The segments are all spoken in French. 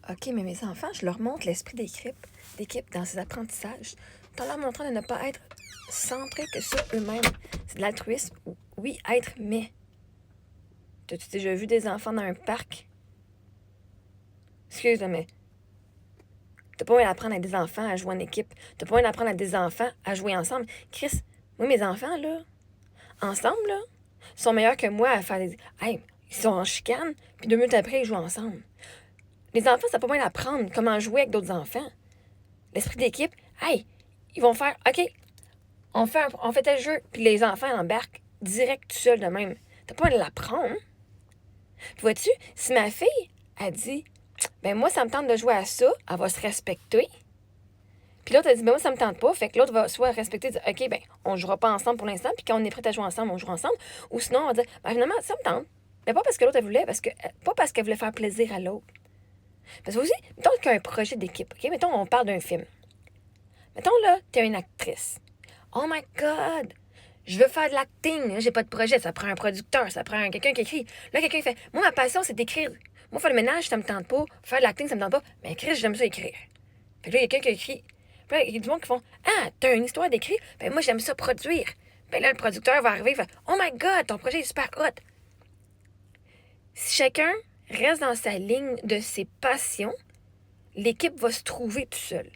OK, mais mes enfants, je leur montre l'esprit d'équipe dans ces apprentissages, tout en leur montrant de ne pas être centrés que sur eux-mêmes. C'est de l'altruisme, oui, être, mais. T'as-tu déjà vu des enfants dans un parc? Excuse-moi, mais t'as pas envie d'apprendre à des enfants à jouer en équipe. T'as pas envie d'apprendre à des enfants à jouer ensemble. Chris, moi, mes enfants, là, ensemble, là, sont meilleurs que moi à faire des... Hey, ils sont en chicane, puis 2 minutes après, ils jouent ensemble. Les enfants, ça pas moyen d'apprendre comment jouer avec d'autres enfants. L'esprit d'équipe, hey, ils vont faire, OK, on fait tel jeu, puis les enfants embarquent direct tout seul de même. T'as pas moyen de l'apprendre. Puis vois-tu, si ma fille a dit, ben moi, ça me tente de jouer à ça, elle va se respecter. Puis l'autre a dit, ben moi, ça me tente pas. Fait que l'autre va soit respecter, dire, OK, ben, on jouera pas ensemble pour l'instant, puis quand on est prêt à jouer ensemble, on jouera ensemble. Ou sinon, on va dire, ben finalement, ça me tente. Mais pas parce que l'autre, elle voulait, pas parce qu'elle voulait faire plaisir à l'autre. Parce que aussi, mettons qu'il y a un projet d'équipe, OK? Mettons, on parle d'un film. Mettons, là, t'es une actrice. Oh my God! Je veux faire de l'acting. J'ai pas de projet. Ça prend un producteur, ça prend quelqu'un qui écrit. Là, quelqu'un fait, moi, ma passion, c'est d'écrire. Moi, faire le ménage, ça me tente pas. Faire de l'acting, ça me tente pas. Mais écrire, j'aime ça écrire. Fait que là, il y a quelqu'un qui écrit. Puis là, il y a du monde qui font, ah, t'as une histoire d'écrire? Ben, moi, j'aime ça produire. Ben là, le producteur va arriver et fait, oh my God, ton projet est super hot. Si chacun reste dans sa ligne de ses passions, l'équipe va se trouver tout seul.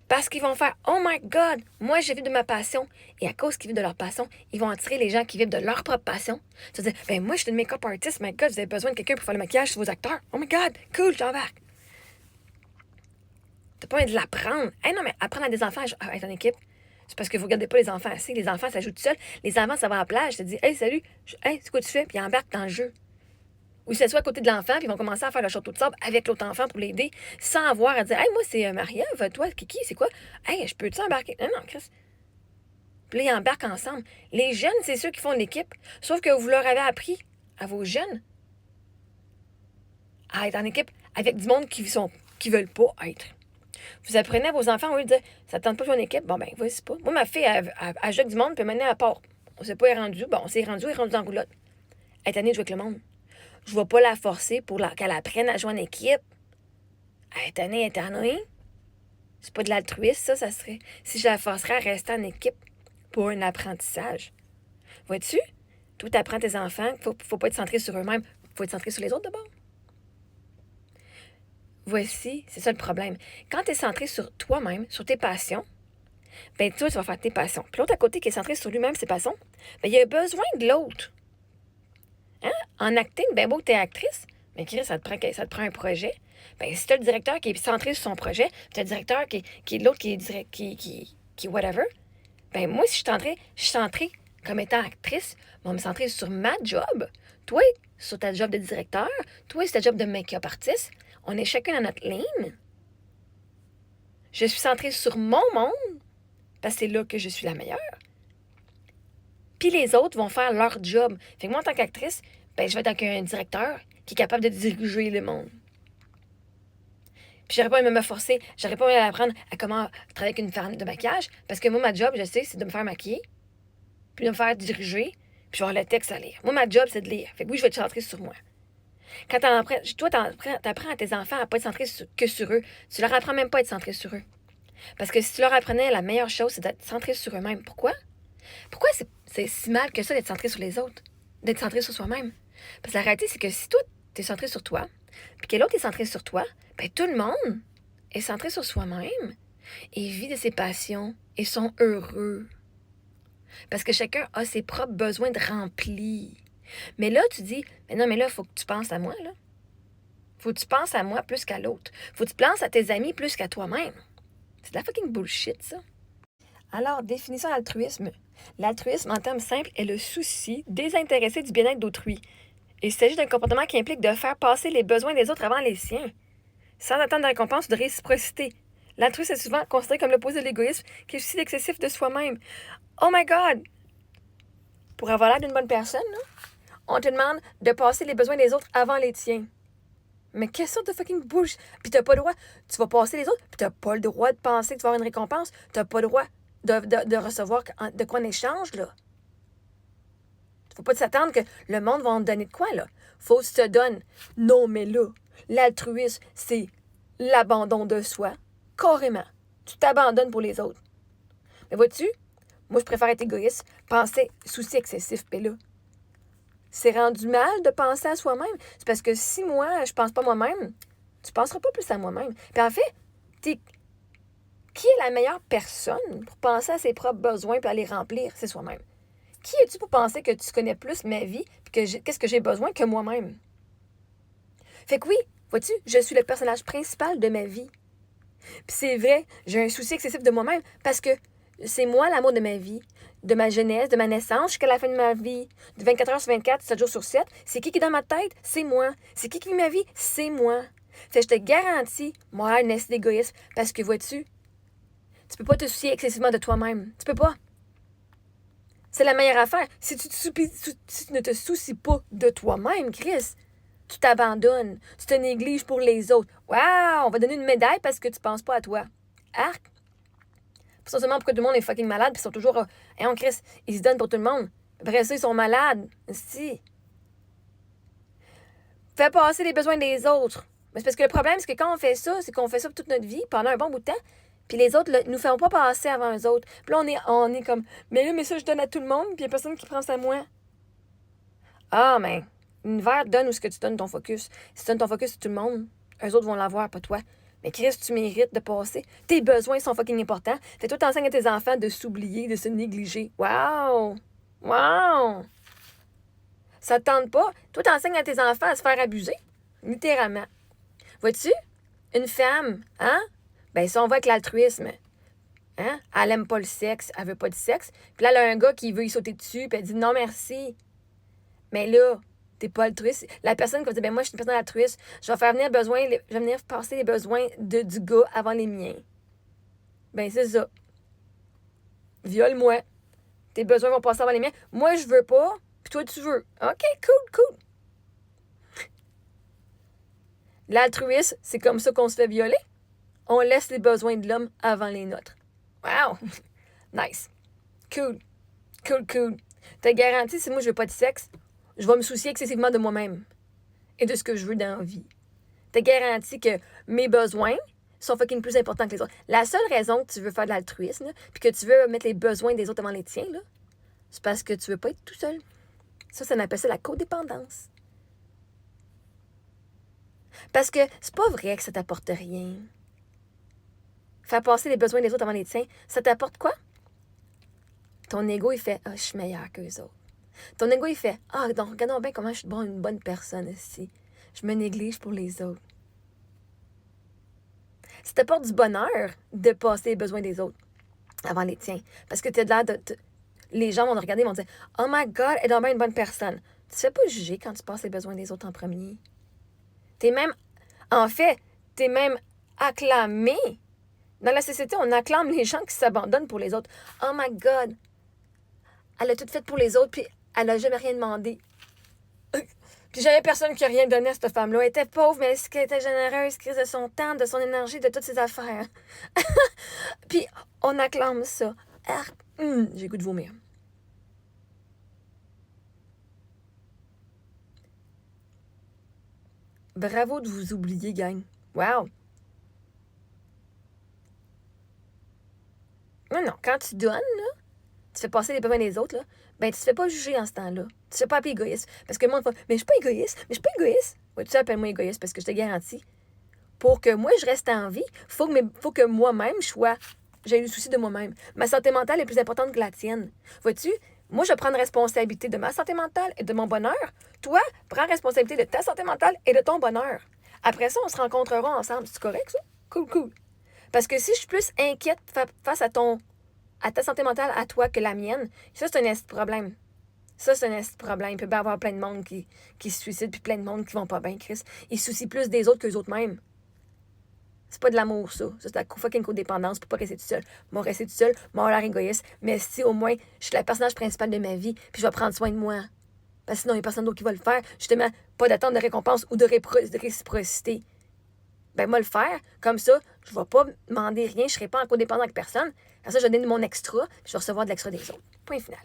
Parce qu'ils vont faire « Oh my God! Moi, j'ai vécu de ma passion. » Et à cause qu'ils vivent de leur passion, ils vont attirer les gens qui vivent de leur propre passion. Tu vas dire « Ben moi, je suis une make-up artist. My God, vous avez besoin de quelqu'un pour faire le maquillage sur vos acteurs. Oh my God! Cool, j'embarque. » T'as pas envie de l'apprendre. Hey, non, mais apprendre à des enfants à être en équipe, c'est parce que vous regardez pas les enfants assez. Les enfants, ça joue tout seul. Les enfants, ça va à la plage. Ça dit « Hey, salut! Hey, c'est quoi tu fais? » Puis ils embarquent dans le jeu. Ou ils s'assoient à côté de l'enfant, puis ils vont commencer à faire le château de sable avec l'autre enfant pour l'aider, sans avoir à dire Hey, moi, c'est Marie-Ève, toi, Kiki, c'est quoi? Hey, je peux-tu embarquer? Non, non, Chris. Puis là, ils embarquent ensemble. Les jeunes, c'est ceux qui font l'équipe. Sauf que vous leur avez appris à vos jeunes à être en équipe avec du monde qui veulent pas être. Vous apprenez à vos enfants, au lieu de dire Ça ne tente pas de jouer en équipe? Bon, ben, vas-y pas. Moi, ma fille, elle joue avec du monde, puis maintenant, elle part. On sait pas, elle est rendue. Bon, on s'est rendu, elle est rendue en roulotte. Elle est tannée de jouer avec le monde. Je ne vais pas la forcer pour qu'elle apprenne à jouer en équipe. Elle est tannée, elle est tannée. C'est pas de l'altruisme, ça serait. Si je la forcerais à rester en équipe pour un apprentissage. Vois-tu? Toi, tu apprends tes enfants qu'il faut pas être centré sur eux-mêmes. Il faut être centré sur les autres d'abord. Voici, c'est ça le problème. Quand tu es centré sur toi-même, sur tes passions, ben toi, tu vas faire tes passions. Puis l'autre à côté qui est centré sur lui-même, ses passions, ben il a besoin de l'autre. Hein? En acting, ben beau que t'es actrice, mais Chris, ça te prend un projet. Ben, si t'as le directeur qui est centré sur son projet, puis t'as le directeur qui est l'autre qui est direct, qui whatever, ben moi, si je suis centrée comme étant actrice, je vais me centrer sur ma job. Toi, sur ta job de directeur, toi, sur ta job de make-up artiste, on est chacun dans notre ligne. Je suis centrée sur mon monde, parce que c'est là que je suis la meilleure. Puis les autres vont faire leur job. Fait que moi, en tant qu'actrice, ben, je vais être avec un directeur qui est capable de diriger le monde. Puis j'aurais pas aimé me forcer, j'aurais pas aimé apprendre à comment travailler avec une femme de maquillage, parce que moi, ma job, je sais, c'est de me faire maquiller, puis de me faire diriger, puis je vais avoir le texte à lire. Moi, ma job, c'est de lire. Fait que oui, je vais être centrée sur moi. Quand toi, t'apprends à tes enfants à pas être centré que sur eux. Tu leur apprends même pas à être centré sur eux. Parce que si tu leur apprenais, la meilleure chose, c'est d'être centré sur eux-mêmes. Pourquoi? Pourquoi c'est si mal que ça d'être centré sur les autres? D'être centré sur soi-même? Parce que la réalité, c'est que si toi, t'es centré sur toi, puis que l'autre est centré sur toi, ben tout le monde est centré sur soi-même et vit de ses passions et sont heureux. Parce que chacun a ses propres besoins de remplis. Mais là, tu dis, mais non, mais là, il faut que tu penses à moi, là. Faut que tu penses à moi plus qu'à l'autre. Faut que tu penses à tes amis plus qu'à toi-même. C'est de la fucking bullshit, ça. Alors, définissons l'altruisme. L'altruisme, en termes simples, est le souci désintéressé du bien-être d'autrui. Il s'agit d'un comportement qui implique de faire passer les besoins des autres avant les siens, sans attendre de récompense ou de réciprocité. L'altruisme est souvent considéré comme l'opposé de l'égoïsme, qui est le souci excessif de soi-même. Oh my God! Pour avoir l'air d'une bonne personne, là, on te demande de passer les besoins des autres avant les tiens. Mais quelle sorte de fucking bullshit? Puis t'as pas le droit. Tu vas passer les autres, puis t'as pas le droit de penser que tu vas avoir une récompense. T'as pas le droit de recevoir de quoi en échange, là. Il ne faut pas s'attendre que le monde va te donner de quoi, là. Faut que tu te donnes. Non, mais là, l'altruisme, c'est l'abandon de soi. Carrément. Tu t'abandonnes pour les autres. Mais vois-tu, moi, je préfère être égoïste, penser souci excessif, puis là, c'est rendu mal de penser à soi-même. C'est parce que si moi, je pense pas à moi-même, tu penseras pas plus à moi-même. Puis en fait, qui est la meilleure personne pour penser à ses propres besoins et à les remplir? C'est soi-même. Qui es-tu pour penser que tu connais plus ma vie et que qu'est-ce que j'ai besoin que moi-même? Fait que oui, vois-tu, je suis le personnage principal de ma vie. Puis c'est vrai, j'ai un souci excessif de moi-même parce que c'est moi l'amour de ma vie, de ma jeunesse, de ma naissance jusqu'à la fin de ma vie, de 24 heures sur 24, 7 jours sur 7. C'est qui est dans ma tête? C'est moi. C'est qui vit ma vie? C'est moi. Fait que je te garantis, moi, une essai d'égoïsme parce que vois-tu, tu peux pas te soucier excessivement de toi-même. Tu peux pas. C'est la meilleure affaire. Si tu ne te soucies pas de toi-même, Chris, tu t'abandonnes. Tu te négliges pour les autres. Waouh! On va donner une médaille parce que tu penses pas à toi. Arc! C'est seulement pourquoi tout le monde est fucking malade, puis ils sont toujours. On Chris, ils se donnent pour tout le monde. Après ça, ils sont malades. Si. Fais passer les besoins des autres. Mais c'est parce que le problème, c'est que quand on fait ça, c'est qu'on fait ça toute notre vie, pendant un bon bout de temps, puis les autres nous font pas passer avant eux autres. Puis là, on est comme, mais là, mais ça, je donne à tout le monde, puis il n'y a personne qui prend ça à moi. Ah, mais l'univers donne où ce que tu donnes ton focus. Si tu donnes ton focus sur tout le monde, eux autres vont l'avoir, pas toi. Mais Chris, tu mérites de passer. Tes besoins sont fucking importants. Fait toi, t'enseignes à tes enfants de s'oublier, de se négliger. Wow! Wow! Ça te tente pas? Toi, t'enseignes à tes enfants à se faire abuser. Littéralement. Vois-tu? Une femme, hein? Ben, si on va avec l'altruisme, hein? Elle aime pas le sexe, elle veut pas de sexe. Puis là, elle a un gars qui veut y sauter dessus, puis elle dit non, merci. Mais là, t'es pas altruiste. La personne qui va dire, ben moi, je suis une personne altruiste, je vais venir passer les besoins du gars avant les miens. Ben, c'est ça. Viole-moi. Tes besoins vont passer avant les miens. Moi, je veux pas, puis toi, tu veux. OK, cool. L'altruisme, c'est comme ça qu'on se fait violer. On laisse les besoins de l'homme avant les nôtres. Wow! Nice. Cool. T'as garanti, si moi, je veux pas de sexe, je vais me soucier excessivement de moi-même et de ce que je veux dans la vie. T'as garanti que mes besoins sont fucking plus importants que les autres. La seule raison que tu veux faire de l'altruisme, puis que tu veux mettre les besoins des autres avant les tiens, là, c'est parce que tu veux pas être tout seul. Ça, on appelle ça la codépendance. Parce que c'est pas vrai que ça t'apporte rien. Faire passer les besoins des autres avant les tiens, ça t'apporte quoi? Ton ego, il fait « Ah, je suis meilleur qu'eux autres. » Ton ego, il fait « Ah, donc regardons bien comment je suis une bonne personne ici. Je me néglige pour les autres. » Ça t'apporte du bonheur de passer les besoins des autres avant les tiens. Parce que tu as l'air de... Les gens vont te regarder et vont dire « Oh my God, elle est donc bien une bonne personne. » Tu te fais pas juger quand tu passes les besoins des autres en premier. T'es même... En fait, t'es même acclamé. Dans la société, on acclame les gens qui s'abandonnent pour les autres. « Oh my God, elle a tout fait pour les autres, puis elle n'a jamais rien demandé. » Puis j'avais personne qui a rien donné à cette femme-là. Elle était pauvre, mais elle était généreuse, crise de son temps, de son énergie, de toutes ses affaires. Puis on acclame ça. J'ai le goût de vomir. Bravo de vous oublier, gang. Wow! Non, quand tu donnes, là, tu fais passer les besoins des autres, là, ben tu te fais pas juger en ce temps-là. Tu te fais pas appeler égoïste. Parce que le monde va, mais je suis pas égoïste. Ouais, tu appelles-moi égoïste parce que je te garantis. Pour que moi, je reste en vie, faut que moi-même, j'ai le souci de moi-même. Ma santé mentale est plus importante que la tienne. Vois-tu? Moi, je prends responsabilité de ma santé mentale et de mon bonheur. Toi, prends responsabilité de ta santé mentale et de ton bonheur. Après ça, on se rencontrera ensemble. C'est correct, ça? Cool. Parce que si je suis plus inquiète face à ta santé mentale, à toi, que la mienne, ça, c'est un esti problème. Ça, c'est un esti problème. Il peut y avoir plein de monde qui se suicide, puis plein de monde qui vont pas bien, Chris. Ils se soucient plus des autres qu'eux autres mêmes. C'est pas de l'amour, ça. Ça, c'est de la fucking codépendance pour pas rester tout seul. Moi, rester tout seul, moi, l'air égoïste. Mais si au moins, je suis le personnage principal de ma vie, puis je vais prendre soin de moi. Parce que sinon, il n'y a personne d'autre qui va le faire. Justement, pas d'attente de récompense ou de réciprocité. Ben, moi, le faire, comme ça, je vais pas demander rien, je serai pas en codépendant avec personne. Comme ça, je donne mon extra, puis je vais recevoir de l'extra des autres. Point final.